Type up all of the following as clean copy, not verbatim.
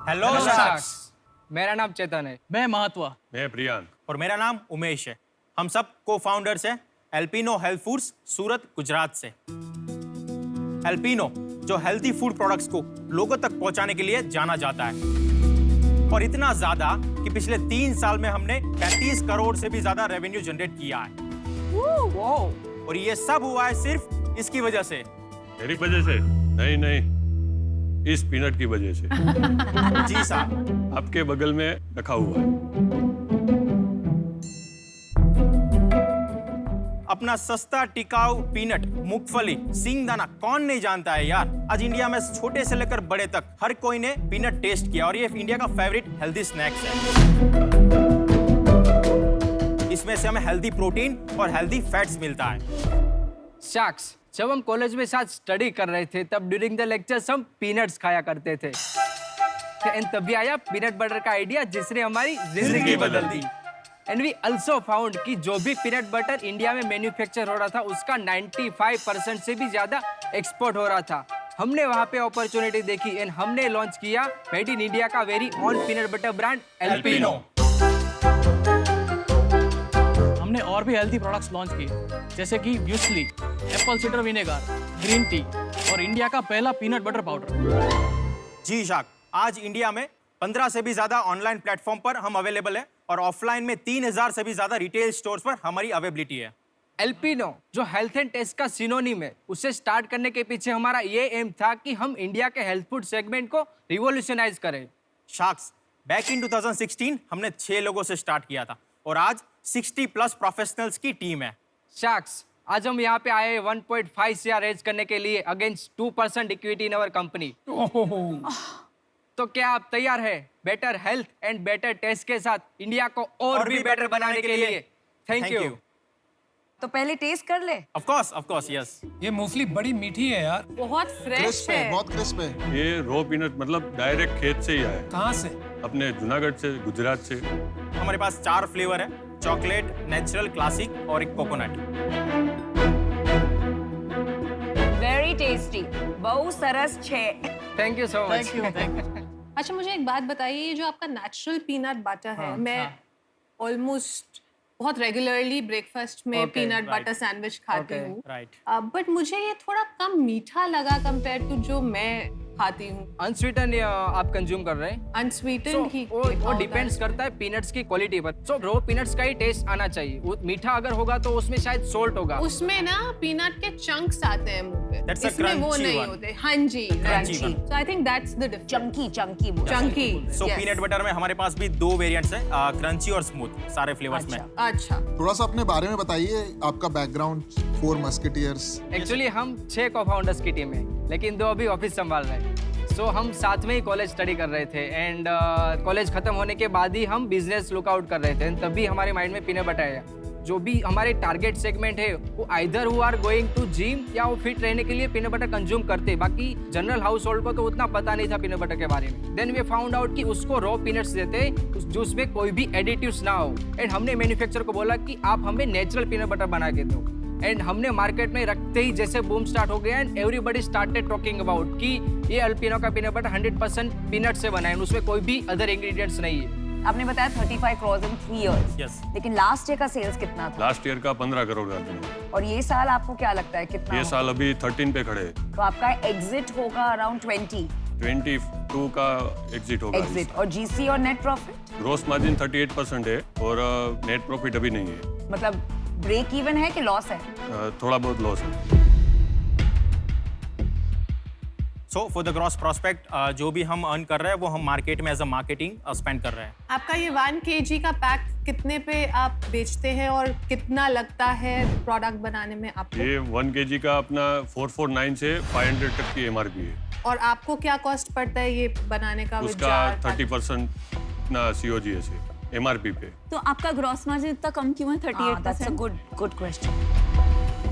Hello शख्स। मेरा नाम चेतन है। मैं महात्वा। मैं प्रियांक। और मेरा नाम उमेश है। हम सब को फाउंडर्स हैं एल्पिनो हेल्थ फूड्स, सूरत, गुजरात से। एल्पिनो जो हेल्थी फूड प्रोडक्ट्स को लोगों तक पहुंचाने के लिए जाना जाता है, और इतना ज्यादा कि पिछले 3 साल में हमने 35 करोड़ से भी ज्यादा रेवेन्यू जनरेट किया है। और ये सब हुआ है सिर्फ इसकी वजह से। मेरी वजह से? नहीं, इस पीनट की वजह से। जी साहब। आपके बगल में रखा हुआ है। अपना सस्ता टिकाऊ पीनट, मूंगफली, सिंगदाना कौन नहीं जानता है यार। आज इंडिया में छोटे से लेकर बड़े तक हर कोई ने पीनट टेस्ट किया, और ये इंडिया का फेवरेट हेल्दी स्नैक्स है। इसमें से हमें हेल्दी प्रोटीन और हेल्दी फैट्स मिलता है। शख्स, जब हम कॉलेज में साथ स्टडी कर रहे थे तब ड्यूरिंग द लेक्चर्स हम पीनट्स खाया करते थे। एंड तभी आया पीनट बटर का आइडिया जिसने हमारी जिंदगी बदल दी। एंड वी आल्सो फाउंड कि जो भी पीनट बटर इंडिया में मैन्युफैक्चर हो रहा था उसका 95% से भी ज्यादा एक्सपोर्ट हो रहा था। हमने वहाँ पे अपॉर्चुनिटी देखी एंड हमने लॉन्च किया मेड इन इंडिया का very own peanut butter brand Alpino. हमने और भी हेल्थी प्रोडक्ट्स लॉन्च किए, जैसे कि muesli, Apple cider vinegar, green tea और इंडिया का पहला पीनट बटर पाउडर। जी शाक, आज इंडिया में 15 से भी ज्यादा ऑनलाइन प्लेटफॉर्म पर हम अवेलेबल है, और ऑफलाइन में 3000 से भी ज्यादा रिटेल स्टोर्स पर हमारी अवेलेबिलिटी है। एल्पिनो जो हेल्थ एंड टेस्ट का सिनोनिम है, उसे स्टार्ट करने के पीछे हमारा ये एम था कि हम इंडिया के हेल्थ फूड सेगमेंट को रिवॉल्यूशनाइज करें। शार्क्स, बैक इन 2016 हमने 6 लोगों से स्टार्ट किया था, और आज 60+ प्रोफेशनल्स की टीम है। शख्स, आज हम यहाँ पे आए 1.5 CR रेज करने के लिए against 2% equity in our company. तो क्या आप तैयार हैं better health and better taste के साथ इंडिया को और भी बेटर बनाने के लिए? Thank you. तो पहले टेस्ट कर ले। Of course, yes. ये मूंगफली बड़ी मीठी है यार। बहुत फ्रेश क्रिस्प है, बहुत क्रिस्प है। ये रो पीनट मतलब डायरेक्ट खेत से ही आया है। कहाँ से? अपने जूनागढ़ से, गुजरात से। हमारे पास 4 फ्लेवर है, चॉकलेट, नेचुरल, क्लासिक और एक कोकोनट। वेरी टेस्टी, बहुत सरस छे। Thank you so much. Thank you. अच्छा, मुझे एक बात बताइए, ये जो आपका नेचुरल पीनट बटर है, मैं ऑलमोस्ट बहुत रेगुलरली ब्रेकफास्ट में पीनट बटर सैंडविच खाती हूँ, बट मुझे ये थोड़ा कम मीठा लगा कंपेयर टू जो मैं खाती हूँ। अनस्वीटन आप कंज्यूम कर रहे हैं? अनस्वीटेंड ही वो डिपेंड्स करता है पीनट्स की क्वालिटी पर। सो रो पीनट्स का ही टेस्ट आना चाहिए। वो मीठा अगर होगा तो उसमें शायद सोल्ट होगा। उसमें ना पीनट के चंक्स आते हैं मुंह पे, That's a इसमें वो crunchy नहीं one. होते। हाँ जी, Crunchy one. So I think that's the difference. Chunky. So peanut butter में हमारे पास भी 2 वेरिएंट्स हैं, क्रंची और स्मूथ, सारे फ्लेवर्स में। अच्छा, थोड़ा सा अपने बारे में बताइए, आपका बैकग्राउंड। 4 मस्केटियर्स। एक्चुअली हम 6 को-फाउंडर्स की टीम है, लेकिन 2 अभी ऑफिस संभाल रहे हैं। सो हम साथ में ही कॉलेज स्टडी कर रहे थे, एंड कॉलेज खत्म होने के बाद ही हम बिजनेस लुकआउट कर रहे थे। तभी हमारे माइंड में पीनट बटर आया। जो भी हमारे टारगेट सेगमेंट है वो either who are going to gym या वो फिट रहने के लिए पीनट बटर कंज्यूम करते। बाकी जनरल हाउस होल्ड को तो उतना पता नहीं था पीनट बटर के बारे में। देन वी फाउंड आउट कि उसको रॉ पीनट्स देते जो उसमें कोई भी एडिटिव्स ना हो। एंड हमने मैन्युफैक्चरर को बोला कि आप हमें नेचुरल पीनट बटर बना के दो। एंड हमने मार्केट में रखते ही जैसे बूम स्टार्ट हो गया, and everybody started talking about कि ये एल्पिनो का पीनट बटर 100% पीनट से बना है, उसमें कोई भी अदर इंग्रेडिएंट्स नहीं है। आपने बताया 35 करोड़ इन 3 years। Yes. लेकिन लास्ट ईयर का सेल्स कितना था? लास्ट ईयर का 15 करोड़ का था। और ये साल आपको क्या लगता है कितना ये होगा? साल अभी 13 पे खड़े हैं। तो आपका एग्जिट होगा अराउंड 22 का एग्जिट होगा। एग्जिट। और जीसी और नेट प्रॉफिट? ग्रोस मार्जिन 38% है, और नेट प्रॉफिट अभी नहीं है। मतलब ब्रेक इवन है कि लॉस है? थोड़ा बहुत लॉस है। So for the gross prospect, जो भी हम अर्न कर रहे हैं वो हम मार्केट में एज अ मार्केटिंग स्पेंड कर रहे हैं। आपका ये 1 kg का पैक कितने पे आप बेचते हैं और कितना लगता है प्रोडक्ट बनाने में आपको? ये 1 kg का अपना 449 से 500 तक की MRP है। और आपको क्या कॉस्ट पड़ता है ये बनाने का? उसका 30% ना COGS है MRP पे। तो आपका ग्रॉस मार्जिन इतना कम क्यों है 38%? That's a good question.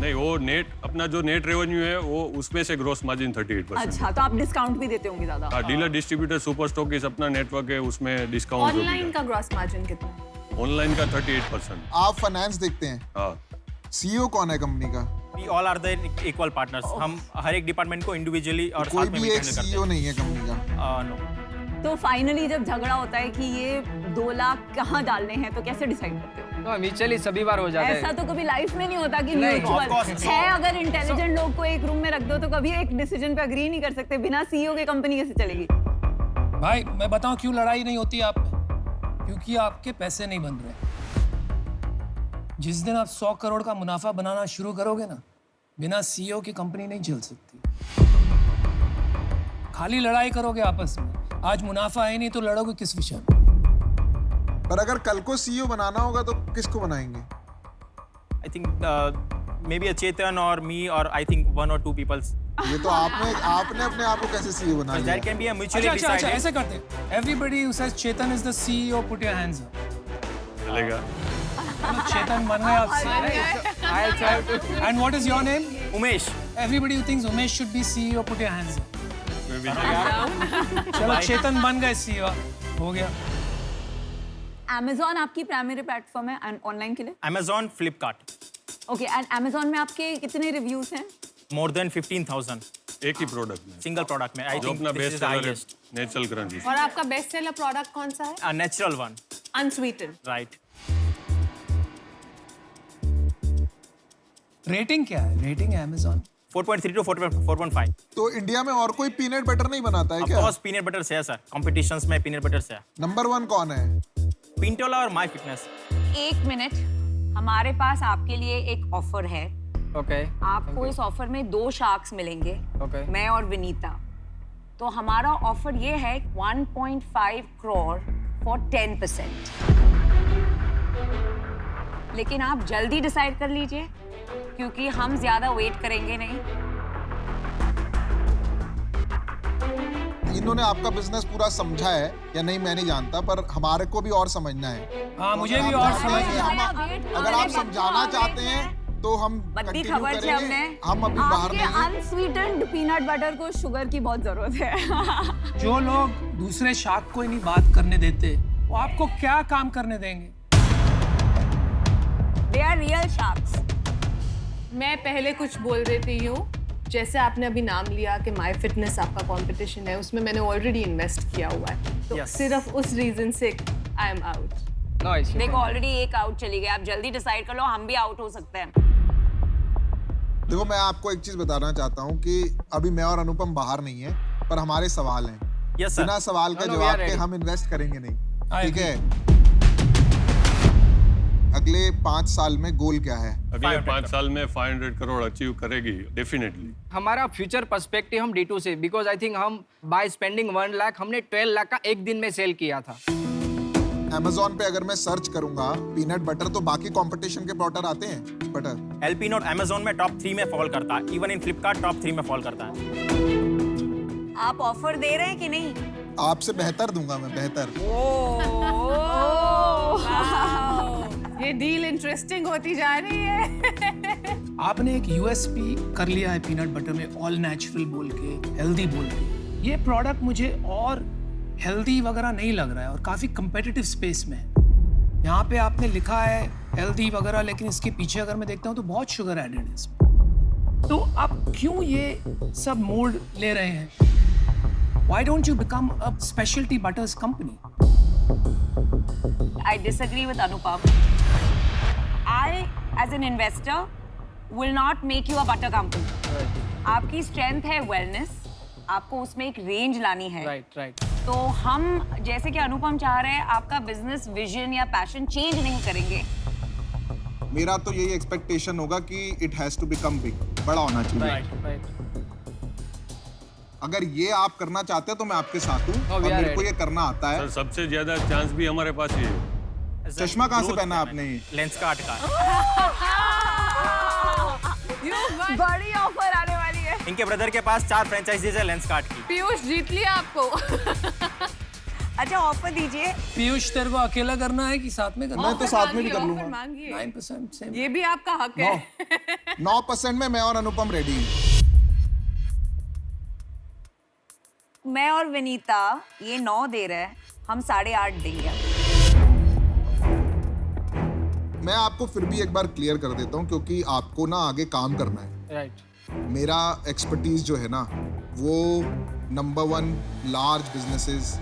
नहीं, वो नेट अपना जो नेट रेवेन्यू है वो उसमें से ग्रोस मार्जिन 38%। अच्छा, तो आप डिस्काउंट भी देते होंगे ज्यादा? हाँ, डीलर डिस्ट्रीब्यूटर सुपर स्टॉकिस्ट अपना नेटवर्क है, उसमें डिस्काउंट। ऑनलाइन का ग्रॉस मार्जिन कितना है? ऑनलाइन का 38%। आप फाइनेंस देखते हैं? हाँ। सीईओ कौन है कंपनी का? We all are the equal partners. हम हर एक डिपार्टमेंट को इंडिविजुअली और कोई साथ में भी एक हैंडल करते सीईओ नहीं है कंपनी का? नो। तो फाइनली जब झगड़ा होता है कि ये 2 लाख कहाँ डालने हैं तो कैसे डिसाइड करते हो? तो म्यूचुअली सभी बार हो जाता है। ऐसा तो कभी लाइफ में नहीं होता कि नहीं, of course, म्यूचुअल है। अगर इंटेलिजेंट लोग को एक रूम में रख दो तो कभी एक डिसीजन पे अग्री नहीं कर सकते। बिना सीईओ के कंपनी कैसे चलेगी? भाई मैं बताऊं क्यों लड़ाई नहीं होती आप में? क्योंकि आपके पैसे नहीं बन रहे। जिस दिन आप 100 करोड़ का मुनाफा बनाना शुरू करोगे ना, बिना सीईओ की कंपनी नहीं चल सकती। खाली लड़ाई करोगे आपस में, आज मुनाफा है नहीं तो लड़ोगे किस विषय में? पर अगर कल को सीईओ बनाना होगा तो किसको बनाएंगे? आई थिंक मे बी चेतन और मी और आई थिंक 1 or 2 पीपल्स। ये तो आपने अपने आप को कैसे सीईओ बना लिया? There can be a mutually अच्छा डिसाइडेड। ऐसे करते हैं। Everybody who says Chetan is the CEO put your hands up. चलेगा। चलो चेतन बन गए आप I'll try to. And what is your name? Umesh. Everybody who thinks Umesh should be CEO put your hands up. मैं भी चलो चेतन बन गए सीईओ, हो गया। Amazon आपकी प्राइमरी प्लेटफॉर्म है ऑनलाइन के लिए? Amazon, Flipkart, okay, and Amazon में आपके कितने रिव्यूज हैं? more than 15,000 एक ही प्रोडक्ट में सिंगल प्रोडक्ट में। आई जो थिंक अपना this best is the seller है, हाईएस्ट। Natural crunchy. और आपका बेस्ट सेलर प्रोडक्ट कौन सा है? A natural one, unsweetened. right? Rating क्या है? रेटिंग है Amazon 4.3 to 4.5। तो इंडिया में और कोई पीनट बटर नहीं बनाता है ऑफ क्या? कोर्स पीनट बटर से है सर, कॉम्पिटिशंस में पीनट बटर से है। नंबर 1 कौन है? पिंटोला और माय फिटनेस। 1 मिनट, हमारे पास आपके लिए एक ऑफर है। Okay. आपको इस ऑफर में 2 शार्क्स मिलेंगे, Okay. मैं और विनीता। तो हमारा ऑफर ये है 1.5 करोड़ फॉर 10%। लेकिन आप जल्दी डिसाइड कर लीजिए क्योंकि हम ज्यादा वेट करेंगे नहीं। इन्होंने आपका बिजनेस पूरा समझा है या नहीं मैं नहीं जानता, पर हमारे को भी और समझना है। हाँ मुझे भी अगर और आप समझ चाहते हैं, अगर आप समझाना चाहते हैं तो हम बद्दी कंटिन्यू खबर से हमने करेंगे। हम अभी बाहर आपके नहीं हैं। अनस्वीटेंड पीनट बटर को शुगर की बहुत जरूरत है। जो लोग दूसरे शार्क को ही नहीं बात करने देते, वो आपको क्या काम करने देंगे? They are real sharks. मैं पहले कुछ बोल देती हूँ। जैसे आपने अभी नाम लिया कि माय फिटनेस आपका कंपटीशन है, उसमें मैंने ऑलरेडी इन्वेस्ट किया हुआ है, तो Yes. सिर्फ उस रीजन से I am out. No issue. देखो ऑलरेडी एक आउट चली गई, आप जल्दी डिसाइड कर लो, हम भी आउट हो सकते हैं। देखो मैं आपको एक चीज बताना चाहता हूँ कि अभी मैं और अनुपम बाहर नहीं है, पर हमारे सवाल हैं। Yes sir. बिना सवाल का No, we जवाब are के ready. हम इन्वेस्ट करेंगे नहीं। I ठीक है? अगले 5 साल में गोल क्या है? अगले 5 साल में 500 करोड़ अचीव करेगी डेफिनेटली। हमारा फ्यूचर पर्सपेक्टिव हम D2 से, बिकॉज आई थिंक हम बाय स्पेंडिंग 1 लाख हमने 12 लाख का एक दिन में सेल किया था। Amazon पे अगर मैं सर्च करूंगा पीनट बटर तो बाकी कंपटीशन के प्रोडक्ट आते हैं बटर। एल्पिनो Amazon में टॉप 3 में फॉल करता है, इवन इन फ्लिपकार्ट टॉप 3 में फॉल करता है। आप ऑफर दे रहे हैं कि नहीं? आपसे बेहतर दूंगा मैं, बेहतर। ये डील इंटरेस्टिंग होती जा रही है। आपने एक यूएसपी कर लिया है पीनट बटर में, ऑल नेचुरल बोल के, हेल्दी बोल के। ये प्रोडक्ट मुझे और हेल्दी वगैरह नहीं लग रहा है और काफी कंपेटिटिव स्पेस में है। यहाँ पे आपने लिखा है हेल्दी वगैरह, लेकिन इसके पीछे अगर मैं देखता हूँ तो बहुत शुगर एडेड है इसमें। तो आप क्यों ये सब मोड ले रहे हैं? Why don't you become a specialty butters company? I disagree with Anupam. I, as an investor, will not make you a butter company. आपकी स्ट्रेंथ है वेलनेस, आपको उसमें एक रेंज लानी है। राइट। तो हम जैसे कि अनुपम चाह रहे हैं, आपका बिजनेस विजन या पैशन चेंज नहीं करेंगे। मेरा तो यही एक्सपेक्टेशन होगा कि it has to become big, बड़ा होना चाहिए। राइट। अगर ये आप करना चाहते हैं तो मैं आपके साथ हूँ No, और we are मेरे को ready. ये करना आता है। सर सबसे ज्यादा चांस भी हमारे पास ही है। चश्मा कहाँ से पहना आपने? लेंस कार्ट का। बड़ी ऑफर आने वाली है। इनके ब्रदर के पास 4 फ्रेंचाइजीज है लेंस कार्ट की। पीयूष जीत लिया आपको। अच्छा ऑफर दीजिए। पीयूष तेरे को अकेला करना है कि साथ में करना मैं तो साथ में भी कर ऑफर लूंगा। मांगिए। 9% सेम। ये भी आपका हक है। 9% में मैं और अनुपम रेडी हैं। मैं और विनीता ये 9 दे रहे हैं, हम 8.5 देंगे। मैं आपको फिर भी एक बार क्लियर कर देता हूँ क्योंकि आपको ना आगे काम करना है। राइट। मेरा एक्सपर्टीज जो है ना वो नंबर 1 लार्ज बिजनेसेस,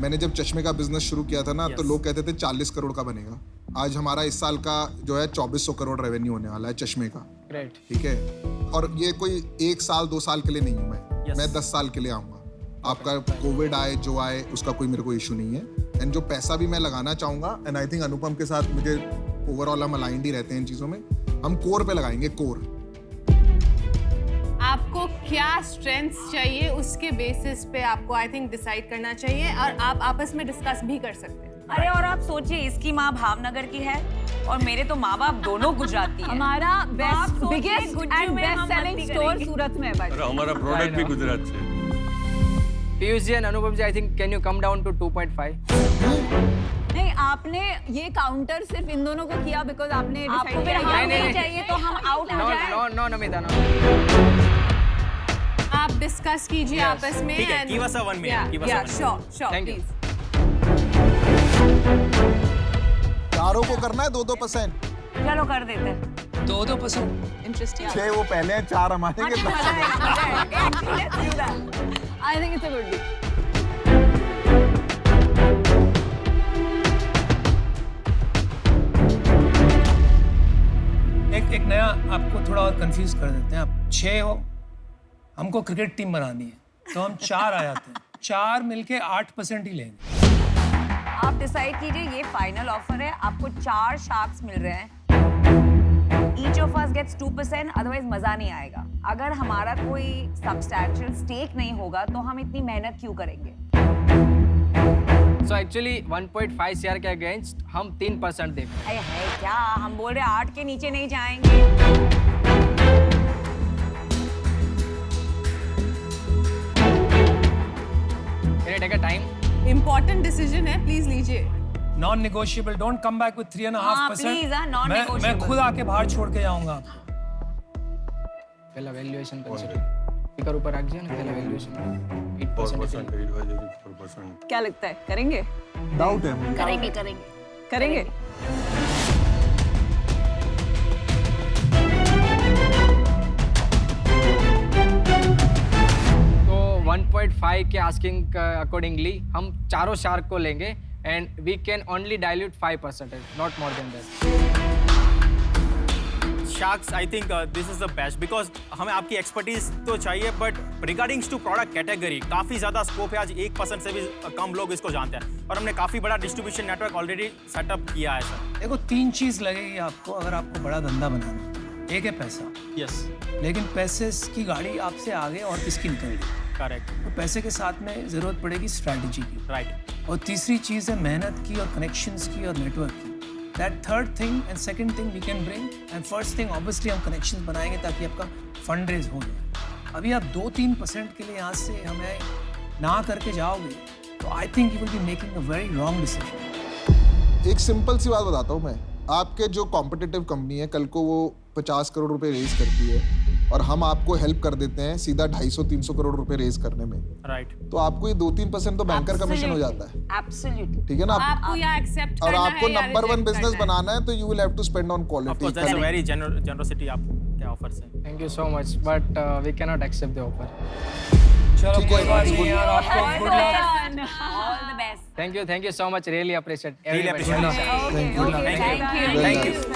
मैंने जब चश्मे का बिजनेस शुरू किया था ना, तो लोग कहते थे 40 करोड़ का बनेगा। आज हमारा इस साल का जो है 2400 करोड़ रेवेन्यू होने वाला है चश्मे का। ग्रेट। ठीक है, और ये कोई 1 साल 2 साल के लिए नहीं हूँ मैं 10 साल के लिए आऊँगा। आपका कोविड आए जो आए उसका कोई मेरे को इशू नहीं है। एंड जो पैसा भी मैं लगाना चाहूँगा, एंड आई थिंक अनुपम के साथ मुझे ओवरऑल हम अलाइंड ही रहते हैं इन चीज़ों में, हम कोर पे लगाएंगे, कोर। आपको क्या स्ट्रेंथ्स चाहिए उसके बेसिस पे आपको आई थिंक डिसाइड करना चाहिए, और आप आपस में डिस्कस भी कर सकते हैं। अरे और आप सोचिए, इसकी माँ भावनगर की है और मेरे तो माँ बाप दोनों गुजराती हैं। हमारा बेस्ट सोचिए, बिगेस्ट गुज्जू एंड में बेस्ट हम सेलिंग मस्ती स्टोर करेंगे। सूरत में है भाई। और हमारा प्रोडक्ट भी गुजरात से। Piyush ji and Anupam ji, I think can you come down to 2.5? नहीं, आपने ये काउंटर सिर्फ इन दोनों को किया बिकॉज आपने आपको डिसाइड फिर किया हाँ नहीं, नहीं नहीं। चाहिए तो हम आउट हो नो जाए। No no Namita, no. आप डिस्कस कीजिए आपस में। ठीक है, give us a 1 minute, give us a 1 minute. Sure Thank you. Please. चारों को करना है 2-2%। चलो कर देते हैं। 2-2%। इंटरेस्टिंग। 6 वो पहले हैं, 4 हम आएंगे। I think it's a good deal. एक नया आपको थोड़ा और कंफ्यूज कर देते हैं। आप 6 हो, हमको क्रिकेट टीम बनानी है, तो हम 4 आ जाते हैं। 4 मिलके 8% ही लेंगे। आप डिसाइड कीजिए, ये फाइनल ऑफर है, आपको 4 शार्क्स मिल रहे हैं। Each of us gets 2%, otherwise मजा नहीं आएगा। अगर हमारा कोई सब्सटैंशियल स्टेक नहीं होगा तो हम इतनी मेहनत क्यों करेंगे? सो एक्चुअली 1.5 CR के अगेंस्ट हम 3% देंगे। अरे है क्या, हम बोल रहे 8 के नीचे नहीं जाएंगे। Can I take a time? Important decision है, प्लीज लीजिए। Non negotiable, don't come back with 3.5%। please, non मैं negotiable। खुद आके बाहर छोड़ के जाऊंगा। पहला वैल्यूएशन कंसीडर। स्पीकर ऊपर रख दिया ना, पहला वैल्यूएशन 8%। 4%। क्या लगता है, करेंगे? डाउट है मुझे। करेंगे। करेंगे। तो 1.5 के आस्किंग अकॉर्डिंगली हम चारों शार्क को लेंगे and we can only dilute 5%, not more than that. Sharks, I think this is the best because हमें आपकी एक्सपर्टीज तो चाहिए, बट रिगार्डिंग्स टू प्रोडक्ट कैटेगरी काफ़ी ज़्यादा स्कोप है। आज 1% से भी कम लोग इसको जानते हैं और हमने काफ़ी बड़ा डिस्ट्रीब्यूशन नेटवर्क ऑलरेडी सेटअप किया है सर। देखो, 3 चीज लगेगी आपको अगर आपको बड़ा धंधा बनाना है। एक है पैसा, यस, लेकिन पैसे की गाड़ी आपसे आगे और किसकी निकलेगी? करेक्ट, तो पैसे के साथ में जरूरत पड़ेगी स्ट्रैटेजी की, राइट। और तीसरी चीज है मेहनत की और कनेक्शंस की और नेटवर्क की। That third thing and second thing we can bring, and first thing obviously हम कनेक्शंस बनाएंगे ताकि आपका फंड रेज हो जाए। अभी आप 2-3% के लिए यहाँ से हमें ना करके जाओगे तो I think you will be making a very wrong decision. एक सिंपल सी बात बताता हूँ मैं, आपके जो कॉम्पिटिटिव कंपनी है, कल को वो 50 करोड़ रुपए रेज करती है और हम आपको हेल्प कर देते हैं सीधा 250-300 करोड़ रुपए रेज करने में, राइट। तो आपको ये 2-3% तो बैंकर कमीशन हो जाता है। एब्सोल्युटली। ठीक है ना? आपको या एक्सेप्ट और करना आपको है या नंबर 1 reject बिजनेस करना है। बनाना है तो you will have to spend on of course quality. That's a very generosity आपके ऑफर्स है। Thank you so much, but we can not accept the offer. चलो ठीक है, कोई बात good. नहीं यार, आपको good luck. All the best. Thank you so much, really appreciate Really everybody. appreciate it. Thank you. Thank you. Well done.